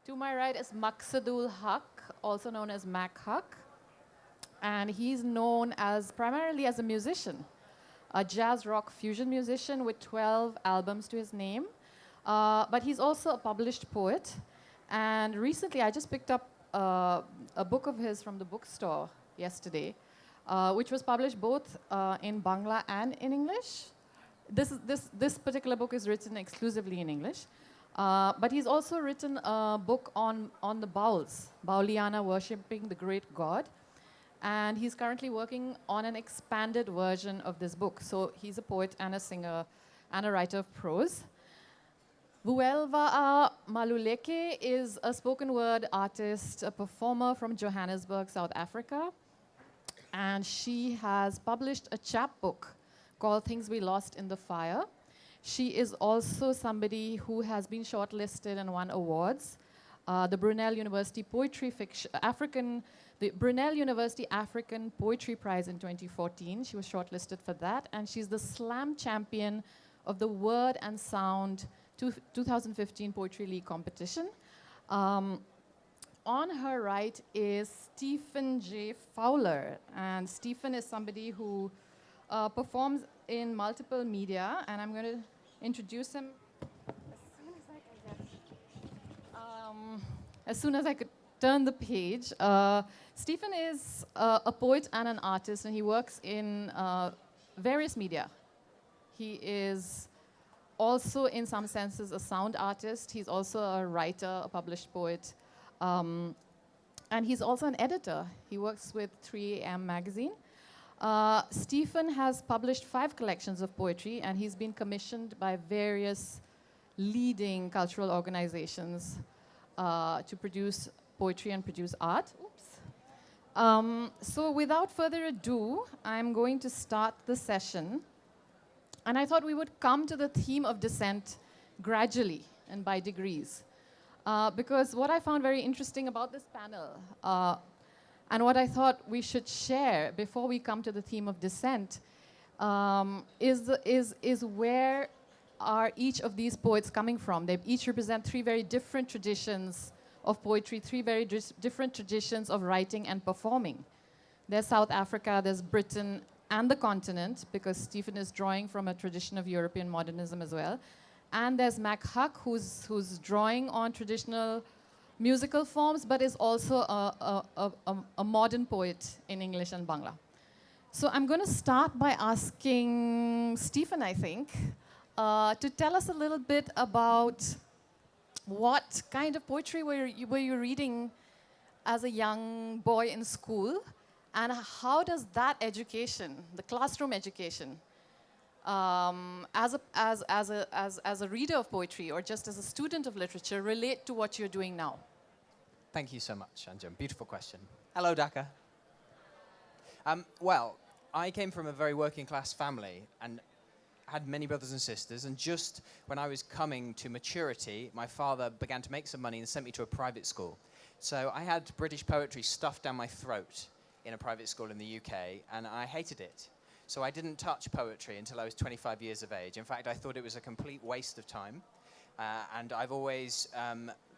To my right is Maqsadul Haq, also known as Mac Haq. And he's known as primarily as a musician, a jazz rock fusion musician with 12 albums to his name. But he's also a published poet. And recently, I just picked up a book of his from the bookstore yesterday, which was published both in Bangla and in English. This particular book is written exclusively in English. But he's also written a book on the Bauls, Bauliana worshipping the great god. And he's currently working on an expanded version of this book. So he's a poet and a singer and a writer of prose. Vuelva Maluleke is a spoken word artist, a performer from Johannesburg, South Africa. And she has published a chapbook called Things We Lost in the Fire. She is also somebody who has been shortlisted and won awards. The Brunel University Poetry Fiction, the Brunel University African Poetry Prize in 2014. She was shortlisted for that, and she's the slam champion of the Word and Sound 2015 Poetry League competition. On her right is Stephen J. Fowler, and Stephen is somebody who performs in multiple media, and I'm going to introduce him as soon as I could turn the page. Stephen is a poet and an artist, and he works in various media. He is also, in some senses, a sound artist. He's also a writer, a published poet, and he's also an editor. He works with 3AM magazine. Stephen has published 5 collections of poetry, and he's been commissioned by various leading cultural organizations to produce poetry and produce art. Oops. So without further ado, I'm going to start the session. And I thought we would come to the theme of dissent gradually and by degrees. Because what I found very interesting about this panel, and what I thought we should share before we come to the theme of dissent, is where are each of these poets coming from. They each represent 3 very different traditions of poetry, 3 very different traditions of writing and performing. There's South Africa, there's Britain, and the continent, because Stephen is drawing from a tradition of European modernism as well. And there's Mac Haq, who's drawing on traditional musical forms, but is also a modern poet in English and Bangla. So I'm going to start by asking Stephen, I think, to tell us a little bit about what kind of poetry were you reading as a young boy in school, and how does that education, the classroom education, as a reader of poetry or just as a student of literature, relate to what you're doing now? Thank you so much, Anjum. Beautiful question. Hello, Dhaka. Well, I came from a very working class family and had many brothers and sisters, and just when I was coming to maturity, my father began to make some money and sent me to a private school. So I had British poetry stuffed down my throat in a private school in the UK, and I hated it. So I didn't touch poetry until I was 25 years of age. In fact, I thought it was a complete waste of time, and I've always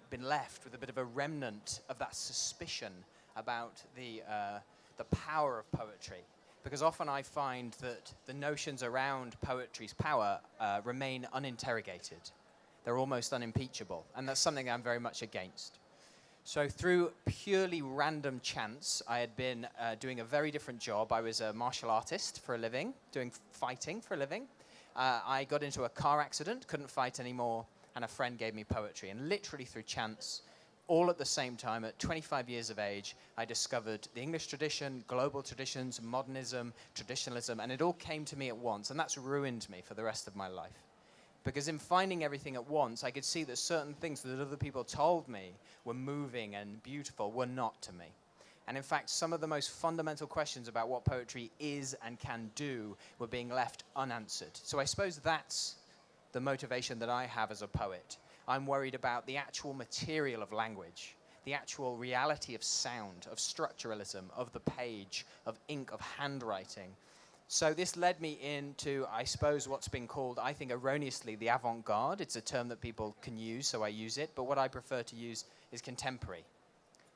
been left with a bit of a remnant of that suspicion about the power of poetry. Because often I find that the notions around poetry's power remain uninterrogated. They're almost unimpeachable, and that's something I'm very much against. So through purely random chance, I had been doing a very different job. I was a martial artist for a living, doing fighting for a living. I got into a car accident, couldn't fight anymore, and a friend gave me poetry. And literally through chance, all at the same time, at 25 years of age, I discovered the English tradition, global traditions, modernism, traditionalism, and it all came to me at once, and that's ruined me for the rest of my life. Because in finding everything at once, I could see that certain things that other people told me were moving and beautiful were not to me. And in fact, some of the most fundamental questions about what poetry is and can do were being left unanswered. So I suppose that's the motivation that I have as a poet. I'm worried about the actual material of language, the actual reality of sound, of structuralism, of the page, of ink, of handwriting, So this led me into, I suppose, what's been called, I think erroneously, the avant-garde. It's a term that people can use, so I use it. But what I prefer to use is contemporary.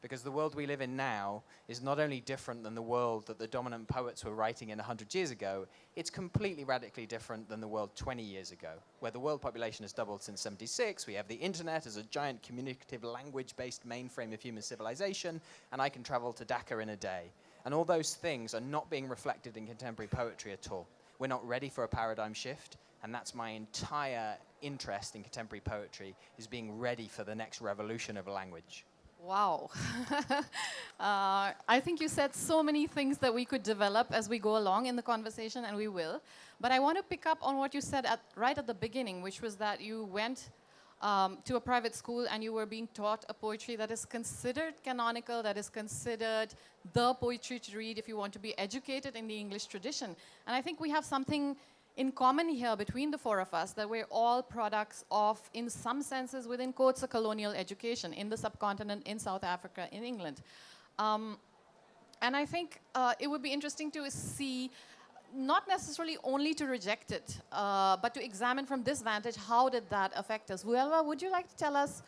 Because the world we live in now is not only different than the world that the dominant poets were writing in 100 years ago, it's completely radically different than the world 20 years ago, where the world population has doubled since 76. We have the internet as a giant communicative language-based mainframe of human civilization, and I can travel to Dhaka in a day. And all those things are not being reflected in contemporary poetry at all. We're not ready for a paradigm shift, and that's my entire interest in contemporary poetry, is being ready for the next revolution of language. Wow. I think you said so many things that we could develop as we go along in the conversation, and we will. But I want to pick up on what you said right at the beginning, which was that you went to a private school and you were being taught a poetry that is considered canonical, that is considered the poetry to read if you want to be educated in the English tradition. And I think we have something in common here between the four of us, that we're all products of, in some senses, within quotes, a colonial education in the subcontinent, in South Africa, in England. And I think it would be interesting to see, not necessarily only to reject it, but to examine from this vantage, how did that affect us? Vuelva, would you like to tell us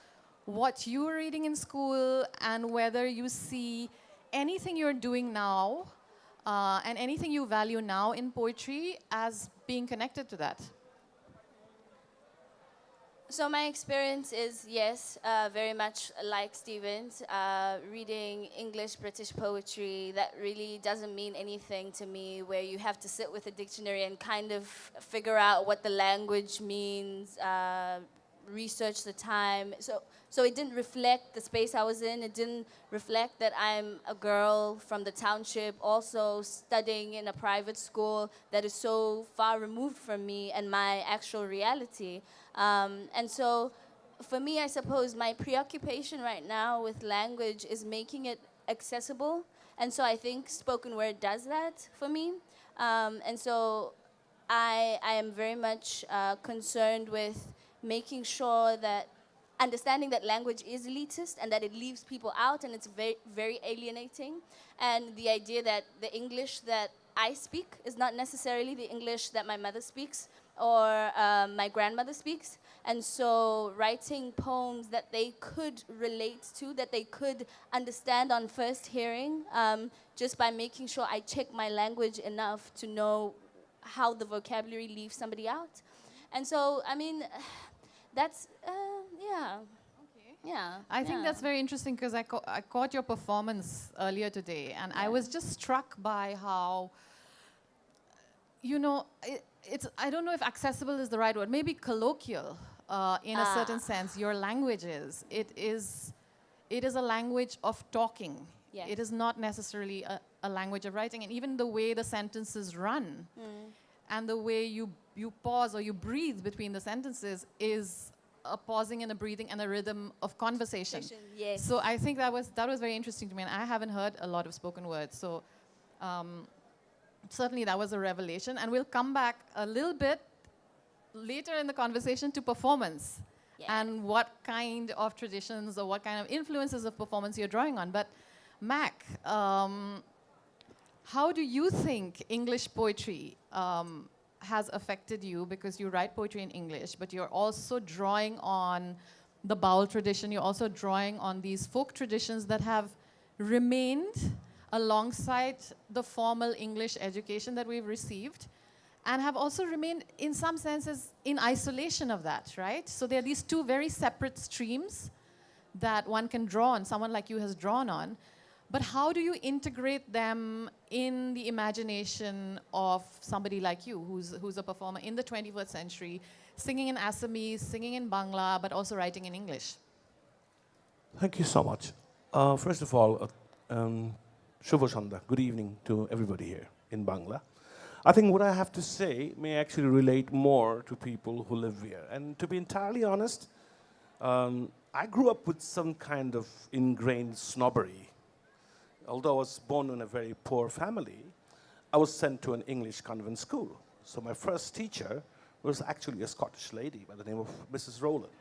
what you were reading in school and whether you see anything you're doing now and anything you value now in poetry as being connected to that? So my experience is, yes, very much like Stephen's, reading English, British poetry. That really doesn't mean anything to me, where you have to sit with a dictionary and kind of figure out what the language means, research the time. So it didn't reflect the space I was in. It didn't reflect that I'm a girl from the township, also studying in a private school that is so far removed from me and my actual reality. And so for me, I suppose my preoccupation right now with language is making it accessible. And so I think spoken word does that for me. And so I am very much concerned with making sure that understanding that language is elitist and that it leaves people out and it's very, very alienating. And the idea that the English that I speak is not necessarily the English that my mother speaks or my grandmother speaks. And so writing poems that they could relate to, that they could understand on first hearing, just by making sure I check my language enough to know how the vocabulary leaves somebody out. And so, I mean, that's, yeah. Okay. Yeah. I think that's very interesting because I caught your performance earlier today, and I was just struck by how, you know, it's I don't know if accessible is the right word, maybe colloquial in a certain sense. Your language is. It is a language of talking. Yes. It is not necessarily a language of writing, and even the way the sentences run and the way you pause or you breathe between the sentences is a pausing and a breathing and a rhythm of conversation. Yes. So I think that was very interesting to me, and I haven't heard a lot of spoken words. So certainly that was a revelation, and we'll come back a little bit later in the conversation to performance and what kind of traditions or what kind of influences of performance you're drawing on. But Mac, how do you think English poetry has affected you, because you write poetry in English, but you're also drawing on the Baul tradition, you're also drawing on these folk traditions that have remained alongside the formal English education that we've received, and have also remained, in some senses, in isolation of that, right? So there are these two very separate streams that one can draw on, someone like you has drawn on. But how do you integrate them in the imagination of somebody like you, who's a performer in the 21st century, singing in Assamese, singing in Bangla, but also writing in English? Thank you so much. First of all, Shubha Sandhya, good evening to everybody here in Bangla. I think what I have to say may actually relate more to people who live here. And to be entirely honest, I grew up with some kind of ingrained snobbery. Although I was born in a very poor family, I was sent to an English convent school. So my first teacher was actually a Scottish lady by the name of Mrs. Rowland.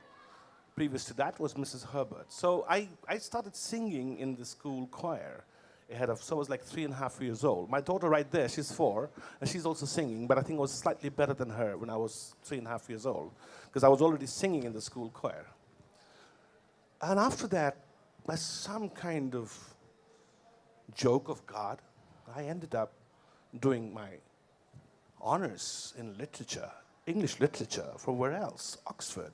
Previous to that was Mrs. Herbert. So I started singing in the school choir ahead of, so I was like 3.5 years old. My daughter right there, she's 4, and she's also singing, but I think I was slightly better than her when I was 3.5 years old, because I was already singing in the school choir. And after that, by some kind of joke of God, I ended up doing my honors in literature, English literature, from where else? Oxford.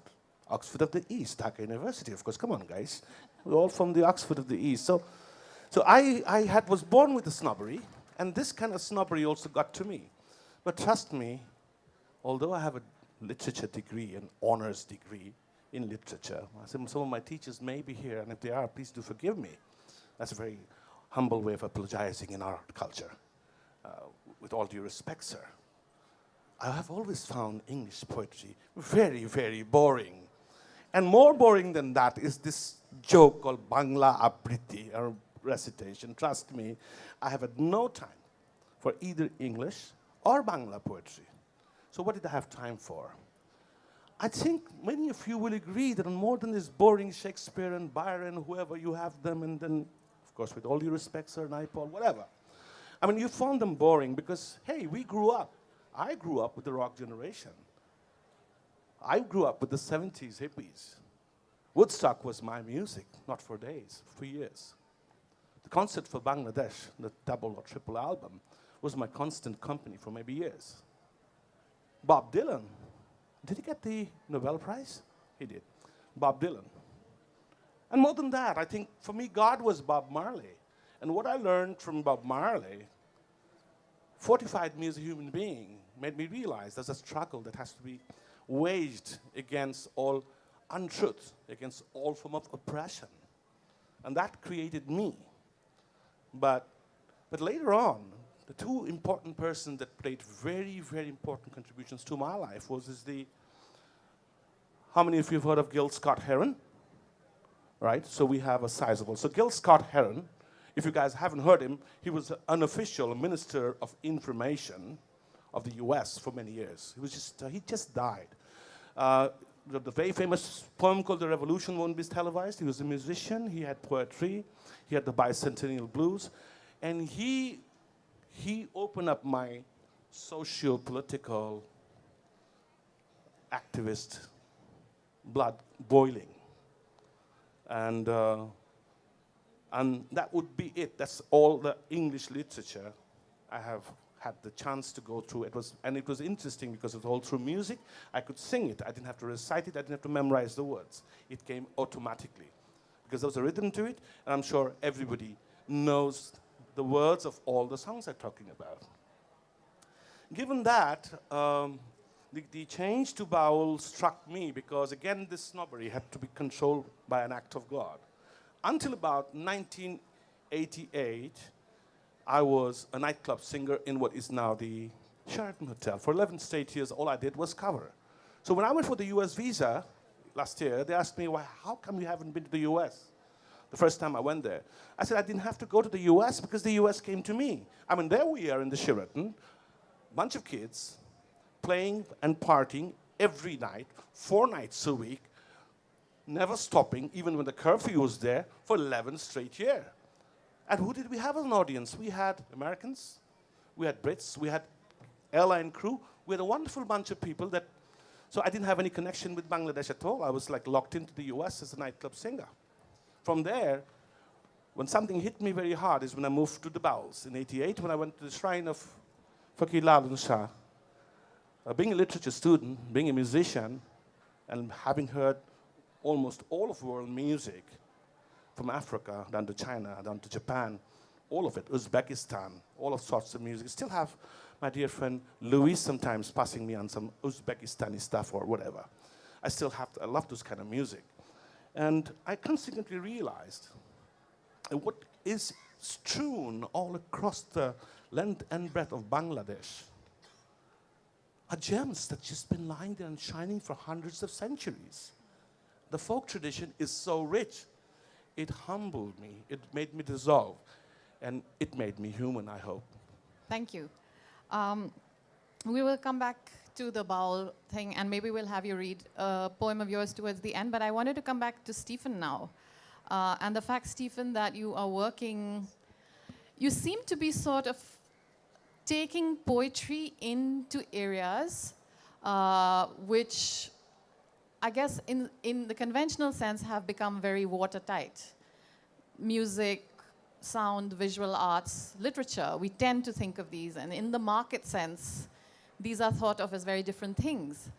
Oxford of the East, Dhaka University, of course. Come on, guys. We're all from the Oxford of the East. So I was born with the snobbery, and this kind of snobbery also got to me. But trust me, although I have a literature degree, an honors degree in literature, some of my teachers may be here, and if they are, please do forgive me. That's a very humble way of apologizing in our culture. With all due respect, sir. I have always found English poetry very, very boring. And more boring than that is this joke called Bangla Abriti, or recitation. Trust me, I have had no time for either English or Bangla poetry. So what did I have time for? I think many of you will agree that more than this boring Shakespeare and Byron, whoever you have them, and then, of course, with all due respect, sir, Naipaul, whatever. I mean, you found them boring because, hey, we grew up. I grew up with the rock generation. I grew up with the 70s hippies. Woodstock was my music, not for days, for years. The concert for Bangladesh, the double or triple album, was my constant company for maybe years. Bob Dylan, did he get the Nobel Prize? He did. Bob Dylan. And more than that, I think for me, God was Bob Marley. And what I learned from Bob Marley fortified me as a human being, made me realize there's a struggle that has to be waged against all untruth, against all form of oppression. And that created me. But later on, the two important persons that played very, very important contributions to my life how many of you have heard of Gil Scott-Heron? Right, so we have a sizable. So Gil Scott-Heron, if you guys haven't heard him, he was an unofficial minister of information of the US for many years. He just died. The very famous poem called The Revolution Won't Be Televised. He was a musician, he had poetry, he had the bicentennial blues, and he opened up my socio-political activist blood boiling. And that would be it. That's all the English literature I have had the chance to go through. It was interesting because it was all through music. I could sing it. I didn't have to recite it. I didn't have to memorize the words. It came automatically because there was a rhythm to it, and I'm sure everybody knows the words of all the songs I'm talking about. Given that, the change to Baul struck me because, again, this snobbery had to be controlled by an act of God. Until about 1988, I was a nightclub singer in what is now the Sheraton Hotel. For 11 straight years, all I did was cover. So when I went for the US visa last year, they asked me, how come you haven't been to the US? The first time I went there. I said I didn't have to go to the US because the US came to me. I mean, there we are in the Sheraton, bunch of kids playing and partying every night, 4 nights a week, never stopping, even when the curfew was there, for 11 straight years. And who did we have as an audience? We had Americans, we had Brits, we had airline crew, we had a wonderful bunch of people that, so I didn't have any connection with Bangladesh at all. I was like locked into the US as a nightclub singer. From there, when something hit me very hard is when I moved to the Bowels in '88, when I went to the shrine of Fakir Lalun Shah. Being a literature student, being a musician, and having heard almost all of world music, from Africa down to China, down to Japan, all of it, Uzbekistan, all of sorts of music. I still have my dear friend Louis sometimes passing me on some Uzbekistani stuff or whatever. I love this kind of music. And I consequently realized what is strewn all across the length and breadth of Bangladesh are gems that just been lying there and shining for hundreds of centuries. The folk tradition is so rich. It humbled me, it made me dissolve, and it made me human, I hope. Thank you. We will come back to the Baul thing, and maybe we'll have you read a poem of yours towards the end, but I wanted to come back to Stephen now. And the fact, Stephen, that you are working you seem to be sort of taking poetry into areas which I guess in the conventional sense have become very watertight. Music, sound, visual arts, literature, we tend to think of these, and in the market sense, these are thought of as very different things.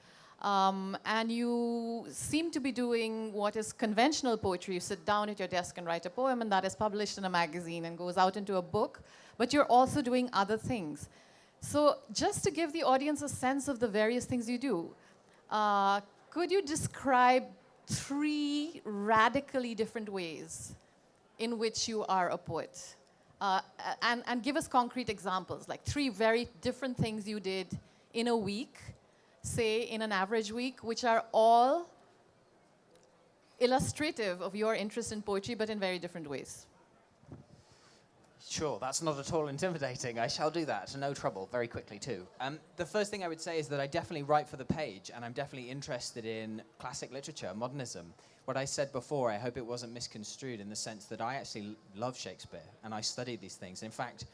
And you seem to be doing what is conventional poetry. You sit down at your desk and write a poem, and that is published in a magazine and goes out into a book, but you're also doing other things. So just to give the audience a sense of the various things you do, could you describe 3 radically different ways in which you are a poet? And give us concrete examples, like 3 very different things you did in a week, say in an average week, which are all illustrative of your interest in poetry, but in very different ways. Sure, that's not at all intimidating. I shall do that, no trouble, very quickly too. The first thing I would say is that I definitely write for the page, and I'm definitely interested in classic literature, modernism. What I said before, I hope it wasn't misconstrued in the sense that I actually love Shakespeare, and I studied these things. In fact,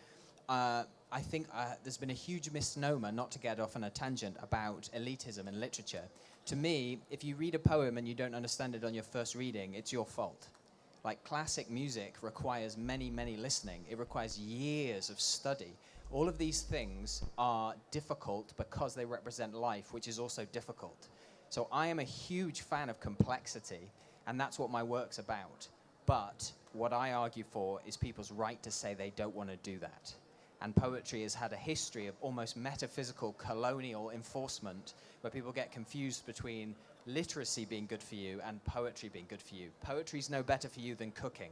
I think there's been a huge misnomer, not to get off on a tangent, about elitism in literature. To me, if you read a poem and you don't understand it on your first reading, it's your fault. Like, classic music requires many, many listening. It requires years of study. All of these things are difficult because they represent life, which is also difficult. So I am a huge fan of complexity, and that's what my work's about. But what I argue for is people's right to say they don't want to do that. And poetry has had a history of almost metaphysical colonial enforcement, where people get confused between literacy being good for you and poetry being good for you. Poetry's no better for you than cooking.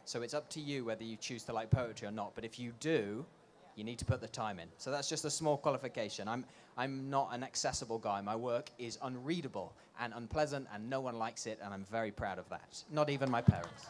So it's up to you whether you choose to like poetry or not. But if you do, you need to put the time in. So that's just a small qualification. I'm not an accessible guy. My work is unreadable and unpleasant, and no one likes it, and I'm very proud of that. Not even my parents.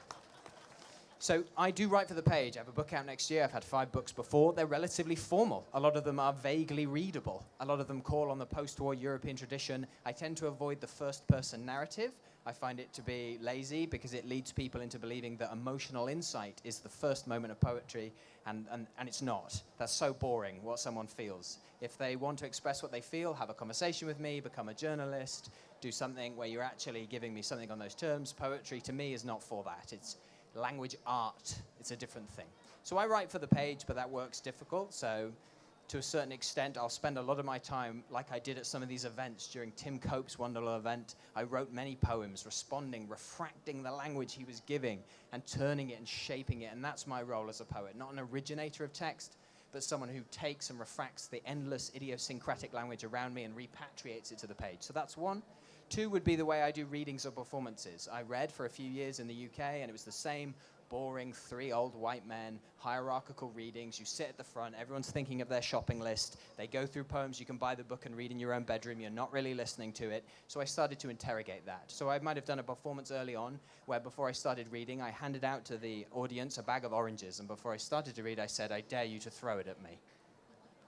So I do write for the page. I have a book out next year. I've had 5 books before. They're relatively formal. A lot of them are vaguely readable. A lot of them call on the post-war European tradition. I tend to avoid the first-person narrative. I find it to be lazy because it leads people into believing that emotional insight is the first moment of poetry, and it's not. That's so boring, what someone feels. If they want to express what they feel, have a conversation with me, become a journalist, do something where you're actually giving me something on those terms. Poetry, to me, is not for that. It's language art. It's a different thing. So I write for the page, but that work's difficult. So to a certain extent, I'll spend a lot of my time, like I did at some of these events during Tim Cope's Wonderlall event. I wrote many poems, responding, refracting the language he was giving, and turning it and shaping it. And that's my role as a poet, not an originator of text, but someone who takes and refracts the endless idiosyncratic language around me and repatriates it to the page. So that's one. 2 would be the way I do readings or performances. I read for a few years in the UK, and it was the same boring 3 old white men, hierarchical readings. You sit at the front, everyone's thinking of their shopping list. They go through poems, you can buy the book and read in your own bedroom. You're not really listening to it. So I started to interrogate that. So I might have done a performance early on where before I started reading, I handed out to the audience a bag of oranges. And before I started to read, I said, "I dare you to throw it at me."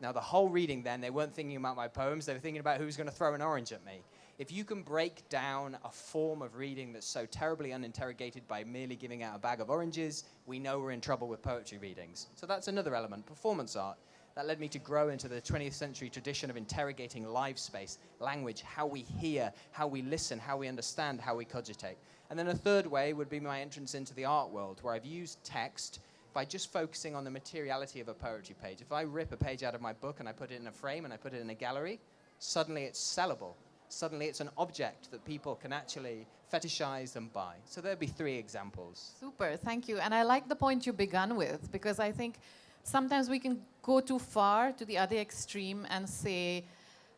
Now, the whole reading then, they weren't thinking about my poems. They were thinking about who's going to throw an orange at me. If you can break down a form of reading that's so terribly uninterrogated by merely giving out a bag of oranges, we know we're in trouble with poetry readings. So that's another element, performance art. That led me to grow into the 20th century tradition of interrogating live space, language, how we hear, how we listen, how we understand, how we cogitate. And then a third way would be my entrance into the art world, where I've used text by just focusing on the materiality of a poetry page. If I rip a page out of my book and I put it in a frame and I put it in a gallery, suddenly it's sellable. Suddenly it's an object that people can actually fetishize and buy. So there'd be 3 examples. Super, thank you. And I like the point you began with, because I think sometimes we can go too far to the other extreme and say,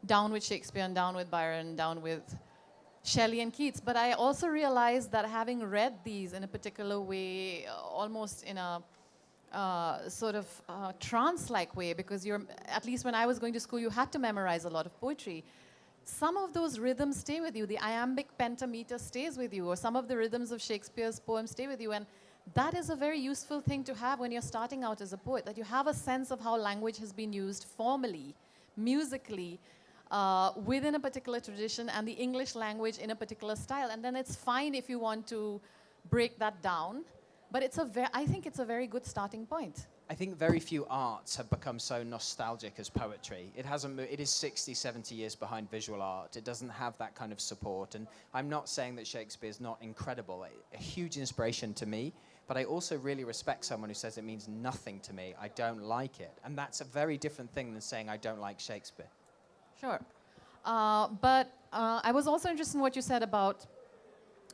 down with Shakespeare and down with Byron, down with Shelley and Keats. But I also realized that having read these in a particular way, almost in a sort of trance-like way, because at least when I was going to school, you had to memorize a lot of poetry. Some of those rhythms stay with you. The iambic pentameter stays with you, or some of the rhythms of Shakespeare's poems stay with you. And that is a very useful thing to have when you're starting out as a poet, that you have a sense of how language has been used formally, musically, within a particular tradition, and the English language in a particular style. And then it's fine if you want to break that down. But I think it's a very good starting point. I think very few arts have become so nostalgic as poetry. It hasn't. It is 60, 70 years behind visual art. It doesn't have that kind of support. And I'm not saying that Shakespeare is not incredible. A huge inspiration to me. But I also really respect someone who says it means nothing to me. I don't like it. And that's a very different thing than saying I don't like Shakespeare. Sure. But I was also interested in what you said about,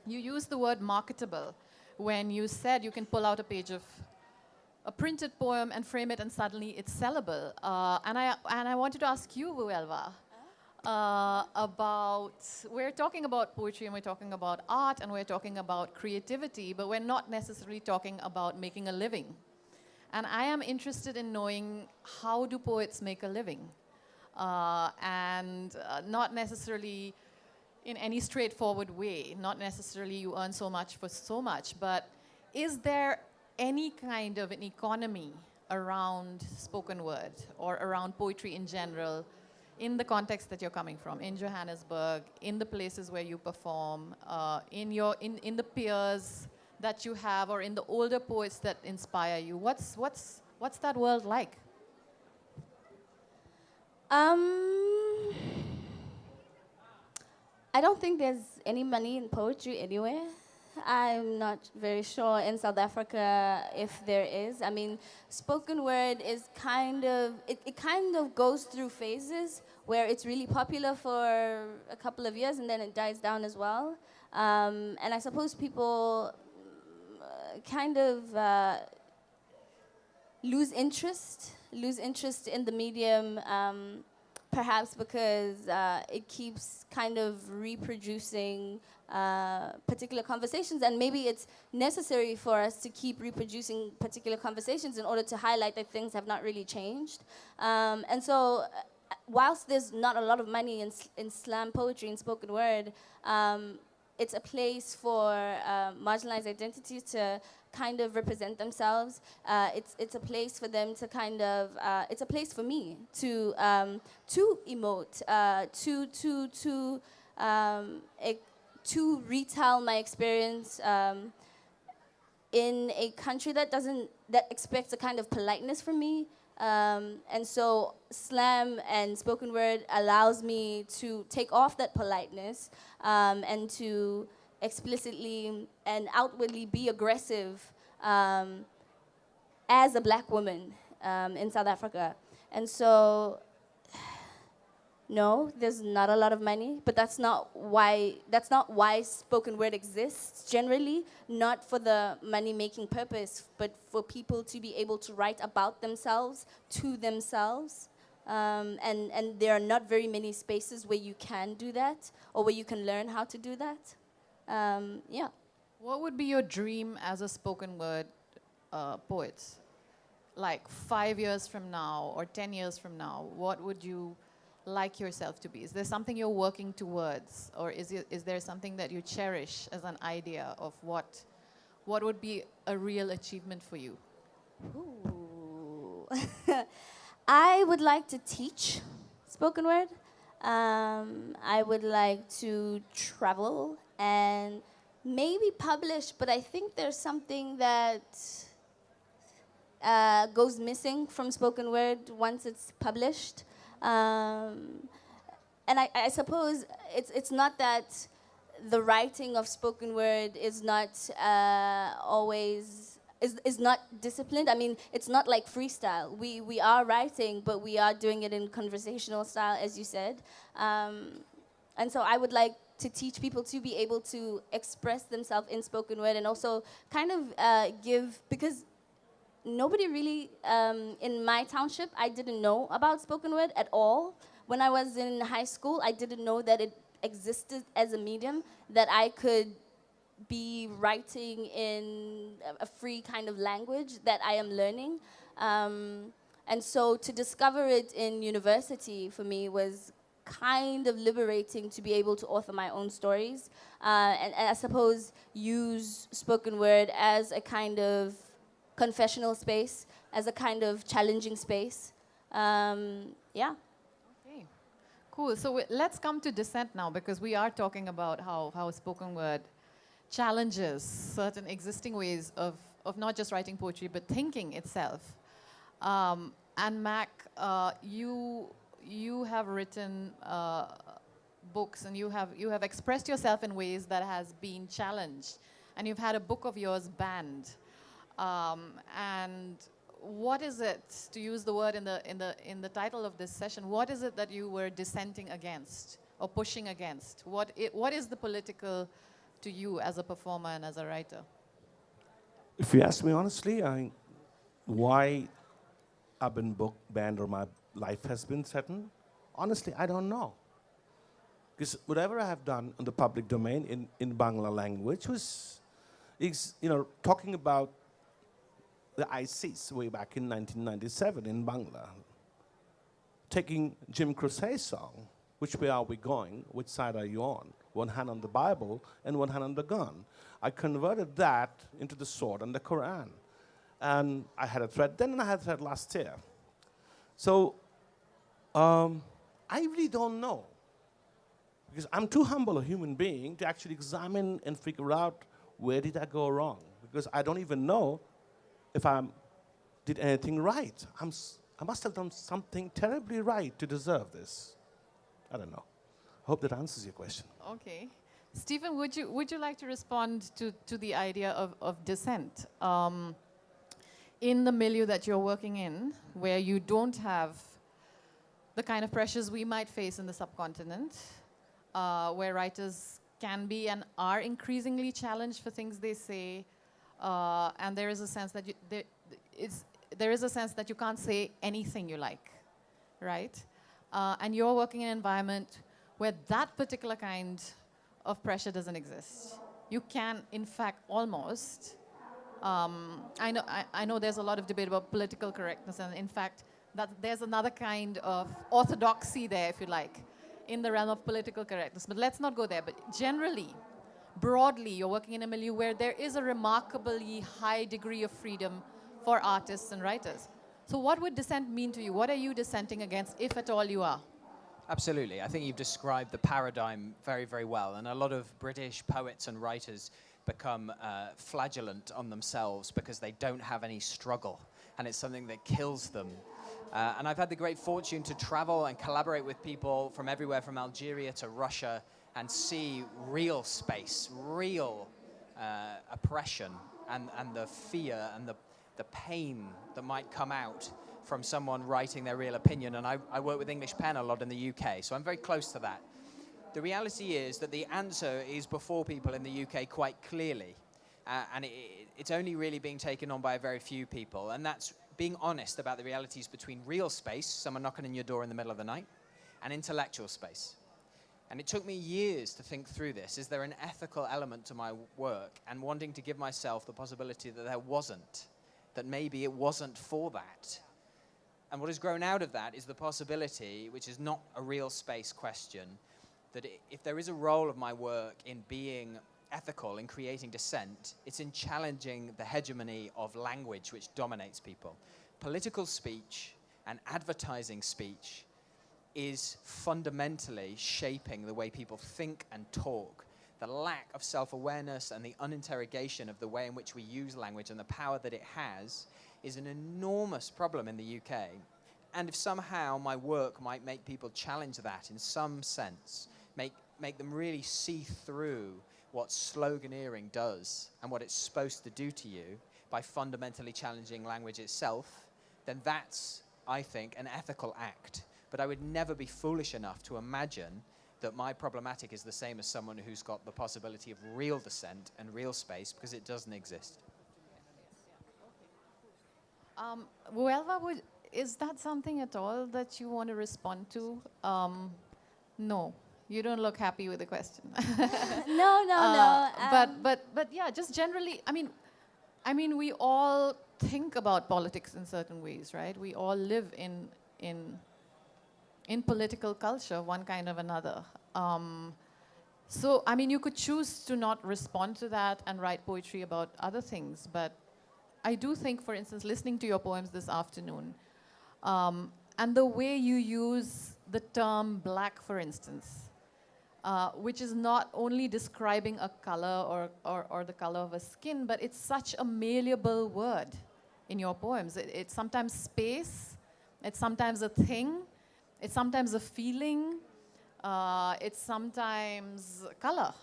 you used the word marketable when you said you can pull out a page of a printed poem and frame it and suddenly it's sellable. And I wanted to ask you, Vuelva, about, we're talking about poetry and we're talking about art and we're talking about creativity, but we're not necessarily talking about making a living. And I am interested in knowing, how do poets make a living? And not necessarily in any straightforward way, not necessarily you earn so much for so much, but is there any kind of an economy around spoken word or around poetry in general, in the context that you're coming from, in Johannesburg, in the places where you perform, in the peers that you have, or in the older poets that inspire you? What's that world like? I don't think there's any money in poetry anywhere. I'm not very sure in South Africa if there is. I mean, spoken word is kind of, it kind of goes through phases where it's really popular for a couple of years and then it dies down as well. And I suppose people kind of lose interest in the medium, perhaps because it keeps kind of reproducing particular conversations, and maybe it's necessary for us to keep reproducing particular conversations in order to highlight that things have not really changed. And so, whilst there's not a lot of money in slam poetry and spoken word, it's a place for marginalized identities to kind of represent themselves. It's a place for them to kind of, it's a place for me to emote, to retell my experience in a country that expects a kind of politeness from me. And so slam and spoken word allows me to take off that politeness and to explicitly and outwardly be aggressive as a black woman in South Africa. And so, no, there's not a lot of money, but that's not why spoken word exists generally, not for the money-making purpose, but for people to be able to write about themselves, to themselves. And there are not very many spaces where you can do that, or where you can learn how to do that. Yeah. What would be your dream as a spoken word poet? Like 5 years from now or 10 years from now, what would you like yourself to be? Is there something you're working towards, or is there something that you cherish as an idea of what would be a real achievement for you? Ooh. I would like to teach spoken word. I would like to travel and maybe publish, but I think there's something that goes missing from spoken word once it's published. And I suppose it's not that the writing of spoken word is not always is not disciplined. I mean, it's not like freestyle. We are writing, but we are doing it in conversational style, as you said. And so I would like to teach people to be able to express themselves in spoken word, and also kind of give, because nobody really, in my township, I didn't know about spoken word at all. When I was in high school, I didn't know that it existed as a medium, that I could be writing in a free kind of language that I am learning. And so to discover it in university for me was kind of liberating, to be able to author my own stories. And I suppose use spoken word as a kind of confessional space, as a kind of challenging space. Yeah. Okay, cool. So let's come to Dissent now, because we are talking about how spoken word challenges certain existing ways of not just writing poetry, but thinking itself. And Mac, you have written books, and you have expressed yourself in ways that has been challenged, and you've had a book of yours banned. And what is it, to use the word in the title of this session, what is it that you were dissenting against or pushing against? What is the political to you as a performer and as a writer? If you ask me honestly, why I've been book banned or my life has been threatened, honestly, I don't know. Because whatever I have done in the public domain in Bangla language was, talking about the ISIS way back in 1997 in Bangla. Taking Jim Croce's song, Which Way Are We Going? Which Side Are You On? One hand on the Bible and one hand on the gun. I converted that into the sword and the Quran. And I had a threat then, and I had a threat last year. So I really don't know. Because I'm too humble a human being to actually examine and figure out where did I go wrong. Because I don't even know if I did anything right. I must have done something terribly right to deserve this. I don't know. I hope that answers your question. Okay. Stephen, would you like to respond to the idea of dissent? In the milieu that you're working in, where you don't have the kind of pressures we might face in the subcontinent, where writers can be and are increasingly challenged for things they say, and there is a sense that there is a sense that you can't say anything you like, right? And you're working in an environment where that particular kind of pressure doesn't exist. You can, in fact, almost. I know there's a lot of debate about political correctness, and in fact, that there's another kind of orthodoxy there, if you like, in the realm of political correctness. But let's not go there. But generally, broadly, you're working in a milieu where there is a remarkably high degree of freedom for artists and writers. So what would dissent mean to you? What are you dissenting against, if at all you are? Absolutely. I think you've described the paradigm very, very well. And a lot of British poets and writers become flagellant on themselves because they don't have any struggle. And it's something that kills them. And I've had the great fortune to travel and collaborate with people from everywhere, from Algeria to Russia, and see real space, real oppression, and the fear and the pain that might come out from someone writing their real opinion. And I work with English Pen a lot in the UK, so I'm very close to that. The reality is that the answer is before people in the UK quite clearly. And it's only really being taken on by a very few people. And that's being honest about the realities between real space, someone knocking on your door in the middle of the night, and intellectual space. And it took me years to think through this. Is there an ethical element to my work? And wanting to give myself the possibility that there wasn't, that maybe it wasn't for that. And what has grown out of that is the possibility, which is not a real space question, that if there is a role of my work in being ethical, in creating dissent, it's in challenging the hegemony of language which dominates people. Political speech and advertising speech is fundamentally shaping the way people think and talk. The lack of self-awareness and the uninterrogation of the way in which we use language and the power that it has is an enormous problem in the UK. And if somehow my work might make people challenge that in some sense, make them really see through what sloganeering does and what it's supposed to do to you by fundamentally challenging language itself, then that's, I think, an ethical act. But I would never be foolish enough to imagine that my problematic is the same as someone who's got the possibility of real dissent and real space, because it doesn't exist. Vuelva, is that something at all that you want to respond to? No. You don't look happy with the question. No. But yeah, just generally, I mean, we all think about politics in certain ways, right? We all live in political culture, one kind of another. So, I mean, you could choose to not respond to that and write poetry about other things, but I do think, for instance, listening to your poems this afternoon, and the way you use the term black, for instance, which is not only describing a color or the color of a skin, but it's such a malleable word, in your poems. It's sometimes space, it's sometimes a thing, it's sometimes a feeling, it's sometimes color.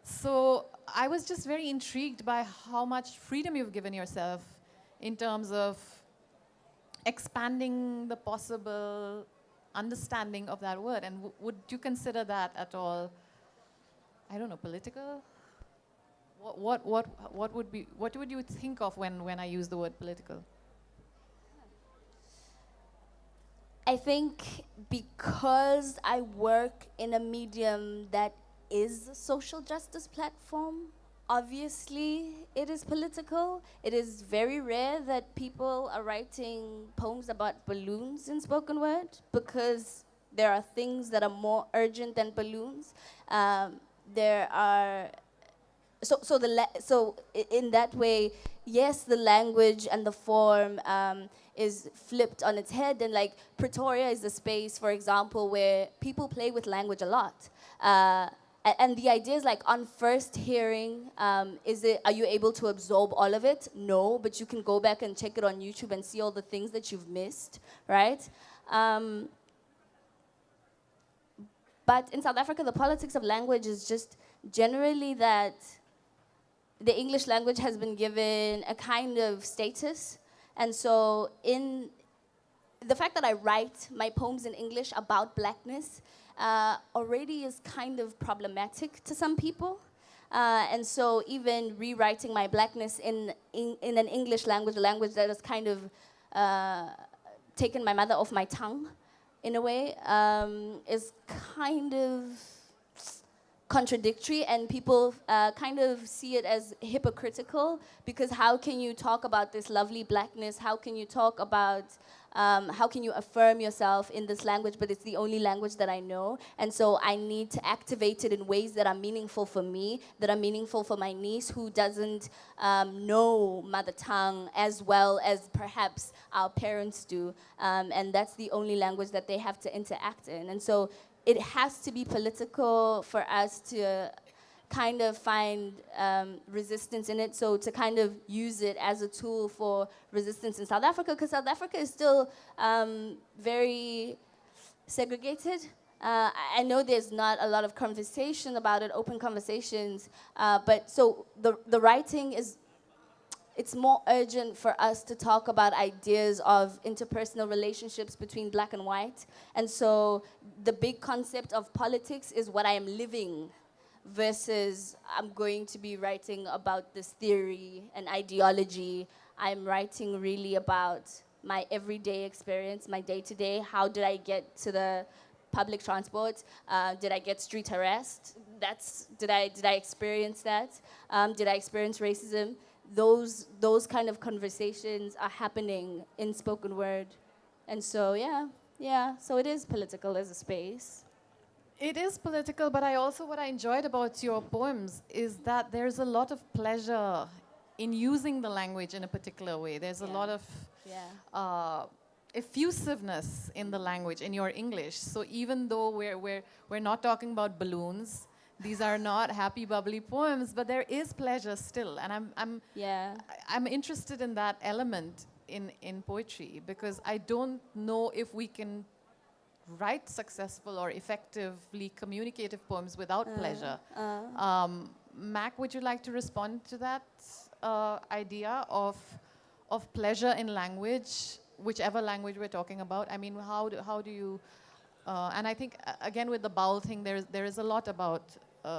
So I was just very intrigued by how much freedom you've given yourself in terms of expanding the possible understanding of that word. And would you consider that at all, I don't know, political? What would you think of when I use the word political? I think because I work in a medium that is a social justice platform, obviously it is political. It is very rare that people are writing poems about balloons in spoken word because there are things that are more urgent than balloons. There are in that way, yes, the language and the form is flipped on its head, and like Pretoria is a space, for example, where people play with language a lot. And the idea is like on first hearing, are you able to absorb all of it? No, but you can go back and check it on YouTube and see all the things that you've missed, right? But in South Africa, the politics of language is just generally that the English language has been given a kind of status. And so in the fact that I write my poems in English about blackness already is kind of problematic to some people. And so even rewriting my blackness in an English language, a language that has kind of taken my mother off my tongue, in a way, is kind of contradictory, and people kind of see it as hypocritical, because how can you talk about this lovely blackness? How can you talk about, how can you affirm yourself in this language, but it's the only language that I know, and so I need to activate it in ways that are meaningful for me, that are meaningful for my niece who doesn't know mother tongue as well as perhaps our parents do, and that's the only language that they have to interact in. And so it has to be political for us to kind of find resistance in it, so to kind of use it as a tool for resistance in South Africa, because South Africa is still very segregated. I know there's not a lot of conversation about it, open conversations, but so the writing is, it's more urgent for us to talk about ideas of interpersonal relationships between black and white. And so the big concept of politics is what I am living versus I'm going to be writing about this theory and ideology. I'm writing really about my everyday experience, my day-to-day. How did I get to the public transport? Did I get street harassed? Did I experience that? Did I experience racism? Those kind of conversations are happening in spoken word. And so, so it is political as a space. It is political, but what I enjoyed about your poems is that there's a lot of pleasure in using the language in a particular way. There's a lot of effusiveness in the language, in your English. So even though we're not talking about balloons, these are not happy, bubbly poems, but there is pleasure still, and I'm interested in that element in poetry, because I don't know if we can write successful or effectively communicative poems without pleasure. Mac, would you like to respond to that idea of pleasure in language, whichever language we're talking about? I mean, how do you? And I think again with the bowel thing, there is a lot about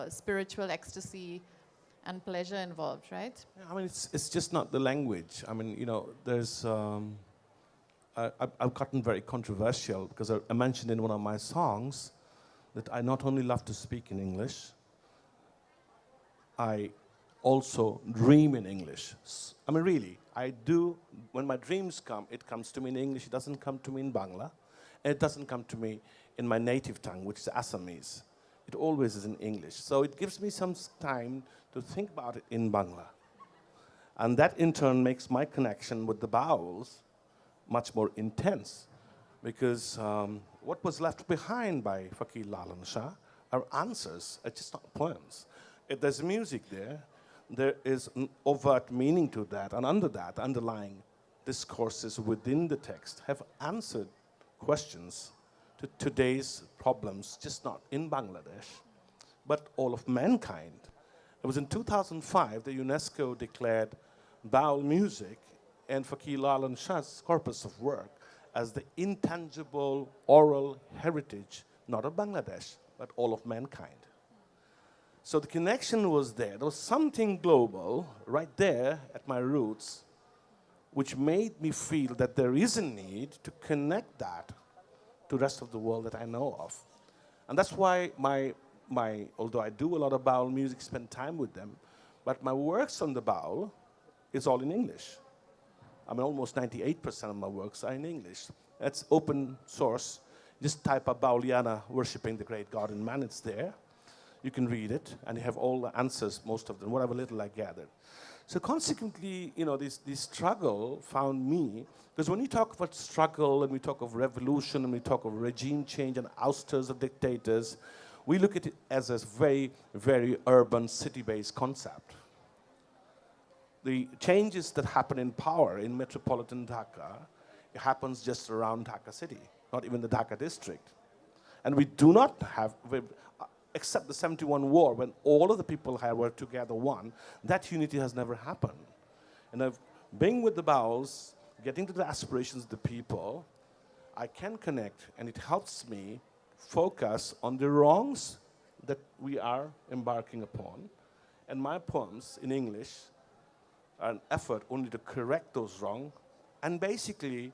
spiritual ecstasy and pleasure involved, right? Yeah, I mean, it's just not the language. I mean, you know, there's I've gotten very controversial because I mentioned in one of my songs that I not only love to speak in English, I also dream in English. I mean, really, I do. When my dreams come, it comes to me in English. It doesn't come to me in Bangla, and it doesn't come to me in my native tongue, which is Assamese. It always is in English. So it gives me some time to think about it in Bangla. And that in turn makes my connection with the vowels much more intense, because what was left behind by Fakir Lalan Shah are answers, are just not poems. If there's music there, there is an overt meaning to that, and under that, underlying discourses within the text have answered questions to today's problems, just not in Bangladesh, but all of mankind. It was in 2005 that UNESCO declared Baul music and Fakir Lalan Shah's corpus of work as the intangible oral heritage, not of Bangladesh, but all of mankind. So the connection was there. There was something global right there at my roots, which made me feel that there is a need to connect that to the rest of the world that I know of. And that's why although I do a lot of Baul music, spend time with them, but my works on the Baul is all in English. I mean, almost 98% of my works are in English. That's open source. Just type up Bauliana, Worshipping the Great God in Man, it's there. You can read it, and you have all the answers, most of them, whatever little I gathered. So consequently, you know, this struggle found me, because when we talk about struggle, and we talk of revolution, and we talk of regime change and ousters of dictators, we look at it as a very, very urban, city-based concept. The changes that happen in power in metropolitan Dhaka, it happens just around Dhaka city, not even the Dhaka district. And we do not have, except the 71 war, when all of the people were together one, that unity has never happened. And I've being with the Bauls, getting to the aspirations of the people, I can connect, and it helps me focus on the wrongs that we are embarking upon. And my poems in English are an effort only to correct those wrongs. And basically,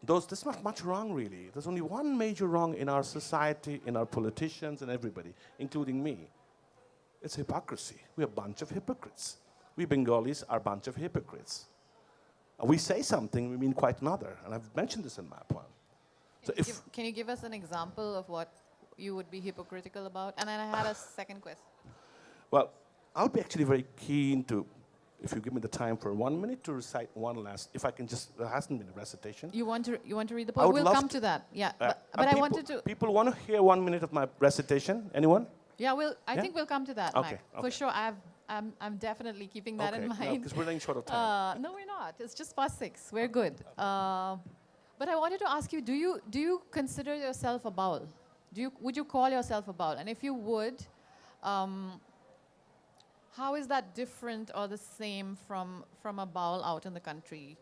there's not much wrong, really. There's only one major wrong in our society, in our politicians, and everybody, including me. It's hypocrisy. We're a bunch of hypocrites. We Bengalis are a bunch of hypocrites. We say something, we mean quite another. And I've mentioned this in my poem. Can you give us an example of what you would be hypocritical about? And then I had a second question. Well, I'll be actually very keen to, if you give me the time for 1 minute, to recite one last, if I can just, there hasn't been a recitation. You want to read the poem? We'll come to that. Yeah, but I wanted to. People want to hear 1 minute of my recitation? Anyone? Yeah, I think we'll come to that, okay, Mike. okay. For sure, I'm definitely keeping that in mind. Because we're running short of time. No, we're not. It's just past 6. We're good. But I wanted to ask you: do you consider yourself a Baul? Would you call yourself a Baul? And if you would, how is that different or the same from a Baul out in the country,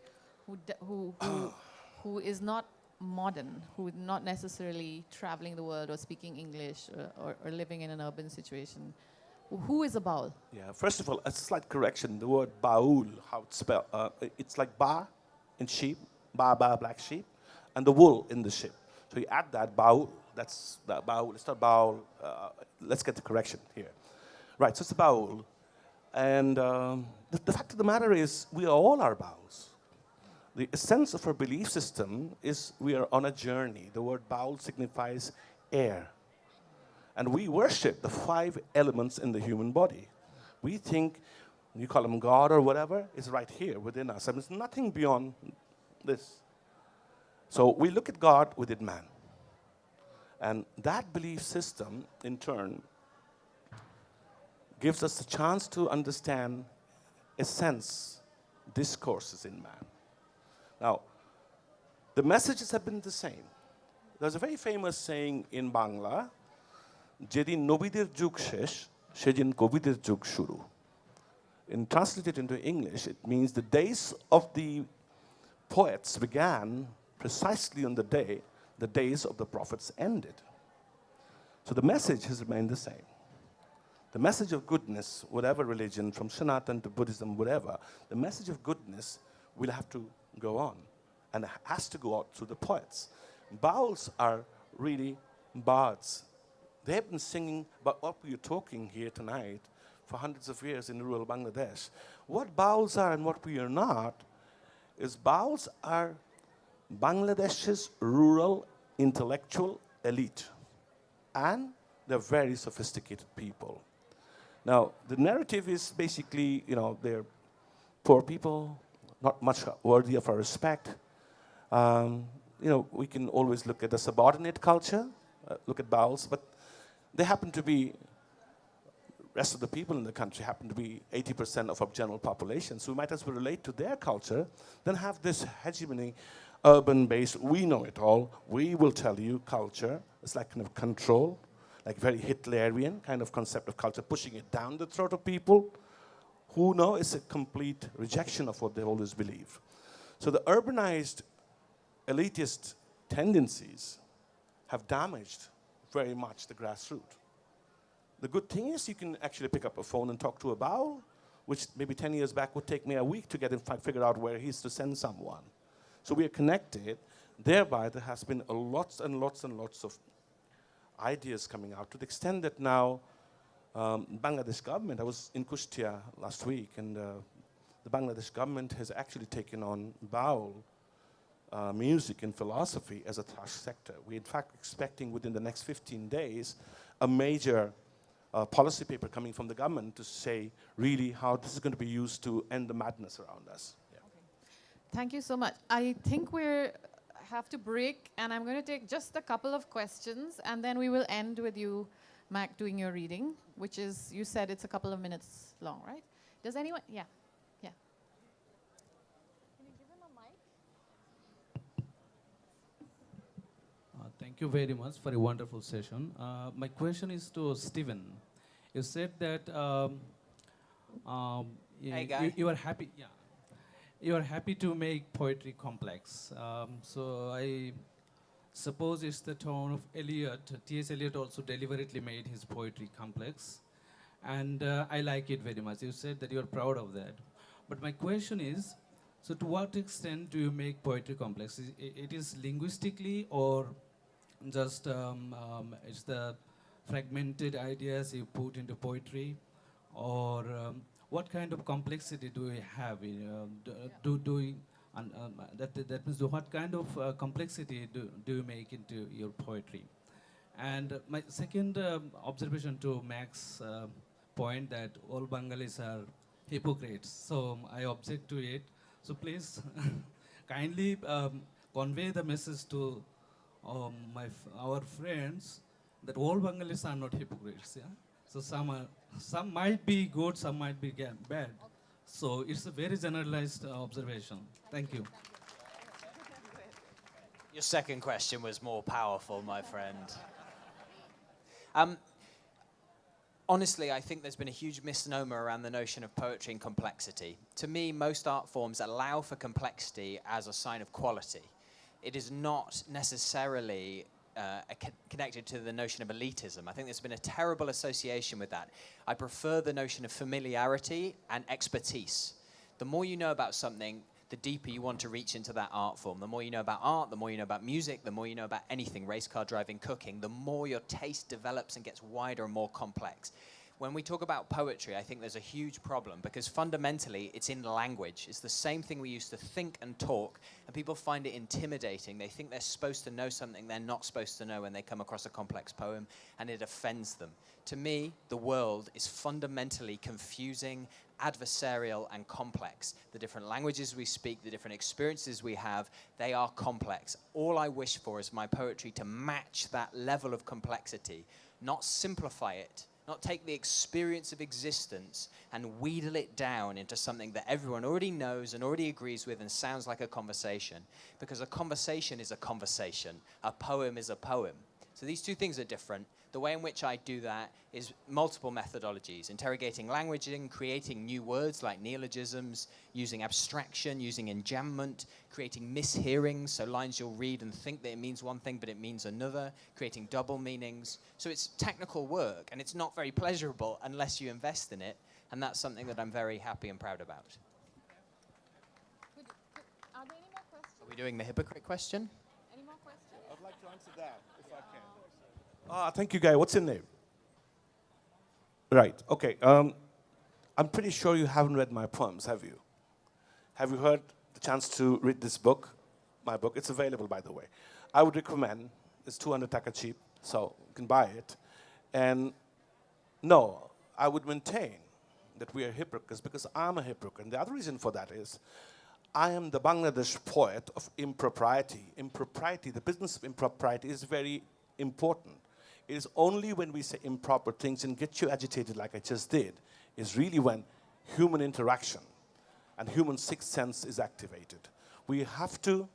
who is not modern, who is not necessarily traveling the world or speaking English or living in an urban situation? Who is a Baul? Yeah. First of all, a slight correction: the word Baul, how it's spelled, it's like ba in sheep, ba black sheep, and the wool in the sheep. So you add that Baul. That's the Baul. It's not Baul. Let's get the correction here. Right. So it's a Baul. And the fact of the matter is, we all are Bauls. The essence of our belief system is we are on a journey. The word Baul signifies air. And we worship the 5 elements in the human body. We think, you call them God or whatever, is right here within us. And there's nothing beyond this. So we look at God within man. And that belief system, in turn, gives us a chance to understand essence, discourses in man. Now, the messages have been the same. There's a very famous saying in Bangla, Jedin Nobider Jug Shesh, Shejin Kobider Jug Shuru. In translated into English, it means the days of the poets began precisely on the day the days of the prophets ended. So the message has remained the same. The message of goodness, whatever religion, from Sanatan to Buddhism, whatever, the message of goodness will have to go on. And it has to go out through the poets. Bauls are really bards. They have been singing about what we are talking here tonight for hundreds of years in rural Bangladesh. What Bauls are and what we are not is Bauls are Bangladesh's rural intellectual elite. And they're very sophisticated people. Now, the narrative is basically, you know, they're poor people, not much worthy of our respect. You know, we can always look at the subordinate culture, look at Bauls, but they happen to be rest of the people in the country happen to be 80% of our general population. So we might as well relate to their culture than have this hegemony, urban-based, we know it all, we will tell you culture. It's like kind of control, like very Hitlerian kind of concept of culture, pushing it down the throat of people who know it's a complete rejection of what they always believe. So the urbanized, elitist tendencies have damaged very much the grassroots. The good thing is you can actually pick up a phone and talk to a Baul, which maybe 10 years back would take me a week to get him figure out where he's to send someone. So we are connected. Thereby, there has been lots and lots and lots of ideas coming out to the extent that now Bangladesh government, I was in Kushtia last week, and the Bangladesh government has actually taken on Baul music and philosophy as a thrust sector. We're in fact expecting within the next 15 days a major policy paper coming from the government to say really how this is going to be used to end the madness around us. Yeah. Okay. Thank you so much. I think we have to break, and I'm going to take just a couple of questions, and then we will end with you, Mac, doing your reading, which is, you said it's a couple of minutes long, right? Does anyone? Yeah. Yeah. Can you give him a mic? Thank you very much for a wonderful session. My question is to Stephen. You said that Hey, guy. you are happy. Yeah, you are happy to make poetry complex. So I suppose it's the tone of Eliot. T.S. Eliot also deliberately made his poetry complex, and I like it very much. You said that you are proud of that. But my question is, so to what extent do you make poetry complex? It is linguistically, or just it's the fragmented ideas you put into poetry, or what kind of complexity do we have? That means what kind of complexity do you make into your poetry? And my second observation to Mac's point that all Bengalis are hypocrites. So I object to it. So please kindly convey the message to our friends that all Bengalis are not hypocrites. Yeah. So some might be good, some might be bad. So it's a very generalized observation. Thank you. Your second question was more powerful, my friend. Honestly, I think there's been a huge misnomer around the notion of poetry and complexity. To me, most art forms allow for complexity as a sign of quality. It is not necessarily connected to the notion of elitism. I think there's been a terrible association with that. I prefer the notion of familiarity and expertise. The more you know about something, the deeper you want to reach into that art form. The more you know about art, the more you know about music, the more you know about anything, race car driving, cooking, the more your taste develops and gets wider and more complex. When we talk about poetry, I think there's a huge problem because fundamentally it's in language. It's the same thing we used to think and talk, and people find it intimidating. They think they're supposed to know something they're not supposed to know when they come across a complex poem, and it offends them. To me, the world is fundamentally confusing, adversarial, and complex. The different languages we speak, the different experiences we have, they are complex. All I wish for is my poetry to match that level of complexity, not simplify it. Not take the experience of existence and wheedle it down into something that everyone already knows and already agrees with and sounds like a conversation. Because a conversation is a conversation. A poem is a poem. So these two things are different. The way in which I do that is multiple methodologies, interrogating languaging, creating new words like neologisms, using abstraction, using enjambment, creating mishearings, so lines you'll read and think that it means one thing but it means another, creating double meanings. So it's technical work, and it's not very pleasurable unless you invest in it, and that's something that I'm very happy and proud about. Are there any more questions? Are we doing the hypocrite question? Any more questions? I'd like to answer that, if I can. Thank you, Guy. What's your name? Right, okay. I'm pretty sure you haven't read my poems, have you? Have you heard the chance to read this book, my book? It's available, by the way. I would recommend, it's 200 taka cheap, so you can buy it. And no, I would maintain that we are hypocrites because I'm a hypocrite. And the other reason for that is I am the Bangladesh poet of impropriety. Impropriety, the business of impropriety is very important. It is only when we say improper things and get you agitated like I just did, is really when human interaction and human sixth sense is activated. We have to,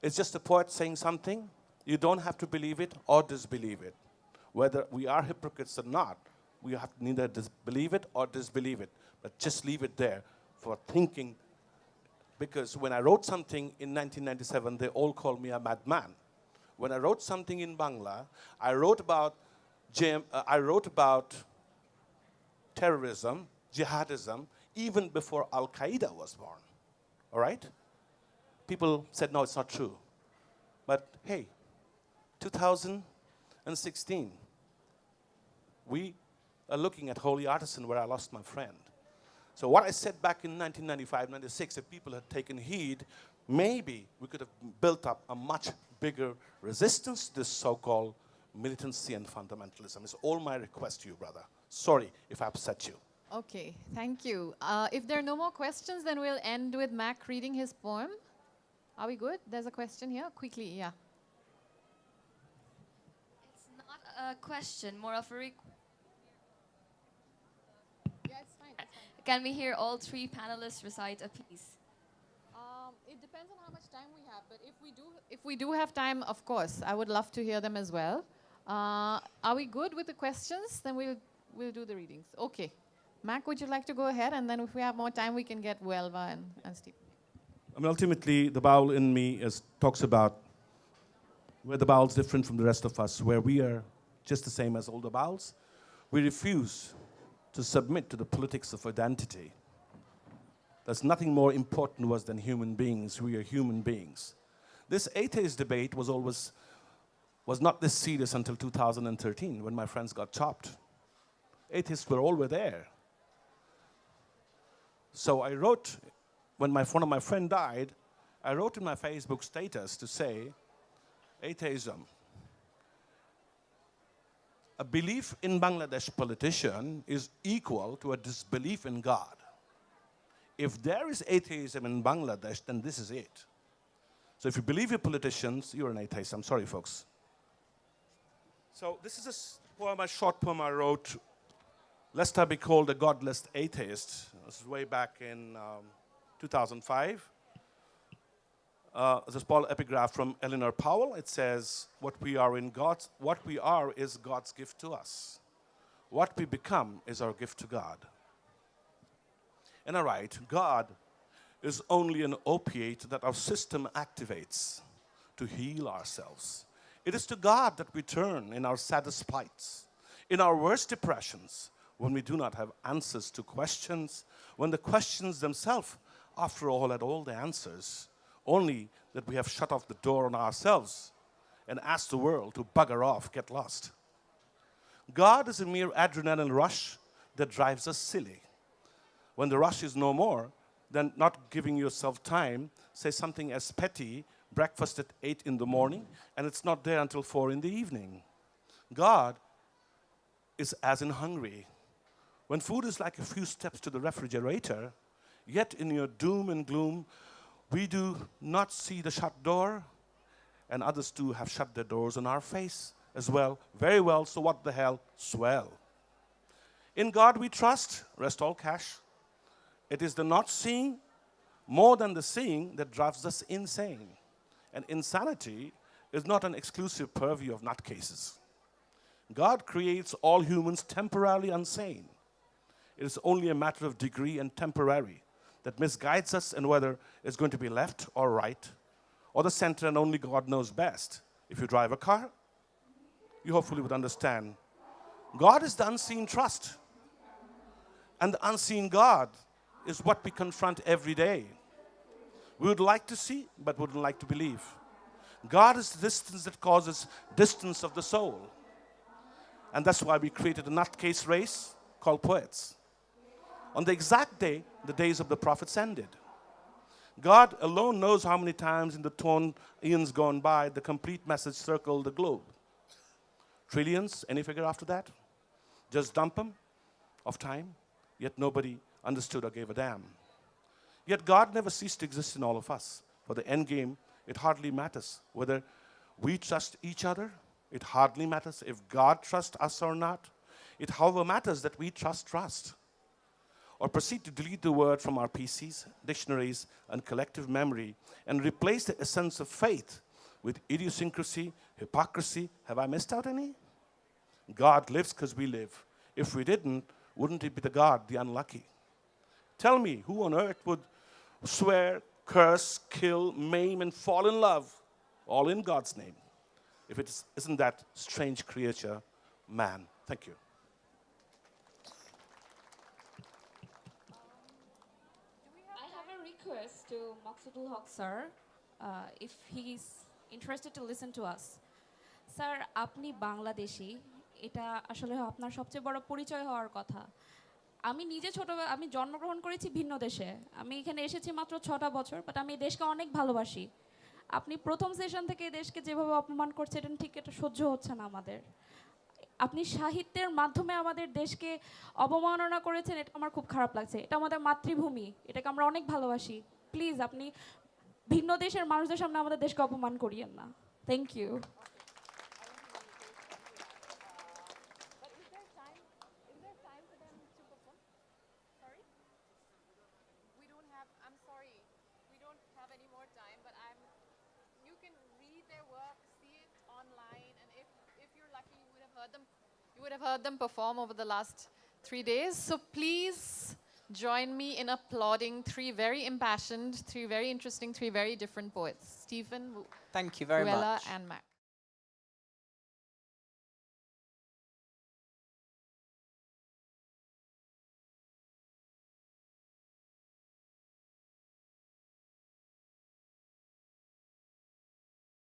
it's just a poet saying something, you don't have to believe it or disbelieve it. Whether we are hypocrites or not, we have to neither believe it or disbelieve it, but just leave it there for thinking. Because when I wrote something in 1997, they all called me a madman. When I wrote something in Bangla, I wrote about terrorism, jihadism, even before Al-Qaeda was born. All right? People said, no, it's not true. But hey, 2016, we are looking at Holy Artisan where I lost my friend. So what I said back in 1995, 96, if people had taken heed, maybe we could have built up a much bigger resistance to this so-called militancy and fundamentalism. It's all my request to you, brother. Sorry if I upset you. Okay, thank you. If there are no more questions, then we'll end with Mac reading his poem. Are we good? There's a question here. Quickly, yeah. It's not a question, more of a request. Yeah, it's fine. It's fine. Can we hear all three panelists recite a piece? It depends on how much time we have, but if we do have time, of course, I would love to hear them as well. Are we good with the questions? Then we'll do the readings. Okay. Mac, would you like to go ahead? And then if we have more time, we can get Welva and Steve. I mean, ultimately, the Baul in me talks about where the Baul's different from the rest of us, where we are just the same as all the Bauls. We refuse to submit to the politics of identity. There's nothing more important to us than human beings. We are human beings. This atheist debate was not this serious until 2013 when my friends got chopped. Atheists were there. So I wrote, when one of my friend died, I wrote in my Facebook status to say, atheism. A belief in Bangladesh politician is equal to a disbelief in God. If there is atheism in Bangladesh, then this is it. So if you believe your politicians, you're an atheist. I'm sorry, folks. So this is a short poem I wrote, lest I be called a godless atheist. This is way back in 2005. This is Paul epigraph from Eleanor Powell. It says, what we are is God's gift to us. What we become is our gift to God. And I write, God is only an opiate that our system activates to heal ourselves. It is to God that we turn in our saddest plights, in our worst depressions, when we do not have answers to questions, when the questions themselves, after all, had all the answers, only that we have shut off the door on ourselves and asked the world to bugger off, get lost. God is a mere adrenaline rush that drives us silly. When the rush is no more, then not giving yourself time, say something as petty, breakfast at 8 in the morning, and it's not there until 4 in the evening. God is as in hungry. When food is like a few steps to the refrigerator, yet in your doom and gloom, we do not see the shut door, and others too have shut their doors on our face as well. Very well, so what the hell? Swell. In God we trust, rest all cash. It is the not seeing more than the seeing that drives us insane. And insanity is not an exclusive purview of nutcases. God creates all humans temporarily insane. It is only a matter of degree and temporary that misguides us in whether it's going to be left or right, or the center, and only God knows best. If you drive a car, you hopefully would understand. God is the unseen trust. And the unseen God is what we confront every day. We would like to see, but wouldn't like to believe. God is the distance that causes distance of the soul. And that's why we created a nutcase race called poets. On the exact day, the days of the prophets ended. God alone knows how many times in the torn eons gone by, the complete message circled the globe. Trillions, any figure after that? Just dump them of time, yet nobody understood or gave a damn. Yet God never ceased to exist in all of us. For the end game, it hardly matters whether we trust each other It hardly matters if God trusts us or not. It, however, matters that we trust. Or proceed to delete the word from our PCs, dictionaries, and collective memory and replace the essence of faith with idiosyncrasy, hypocrisy. Have I missed out any? God lives because we live. If we didn't, wouldn't it be the God, the unlucky? Tell me, who on earth would swear, curse, kill, maim, and fall in love, all in God's name, if it isn't that strange creature, man? Thank you. I have a request to Maqsudul Haq sir, if he's interested to listen to us. Sir আপনি বাংলাদেশি, এটা আসলে আপনার সবচেয়ে বড় পরিচয় হওয়ার কথা। আমি নিজে আমি জন্মগ্রহণ করেছি ভিন্ন দেশে, আমি এখানে এসেছি মাত্র 6টা বছর, বাট আমি এই দেশকে অনেক ভালোবাসি। আপনি প্রথম সেশন থেকে এই দেশকে যেভাবে অপমান করছেন এটা ঠিক এটা সহ্য হচ্ছে না আমাদের। আপনি সাহিত্যের মাধ্যমে আমাদের দেশকে অবমাননা করেছেন, এটা আমার খুব খারাপ লাগছে। এটা আমাদের মাতৃভূমি, এটাকে আমরা অনেক ভালোবাসি। প্লিজ আপনি ভিন্ন দেশের মানুষদের সামনে আমাদের দেশকে অপমান করিয়েন না। Thank you. I'm sorry, we don't have any more time, but you can read their work, see it online, and if you're lucky, you would have heard them perform over the last 3 days. So please join me in applauding three very impassioned, three very interesting, three very different poets, Stephen, Thank you very Ruella, much. and Max.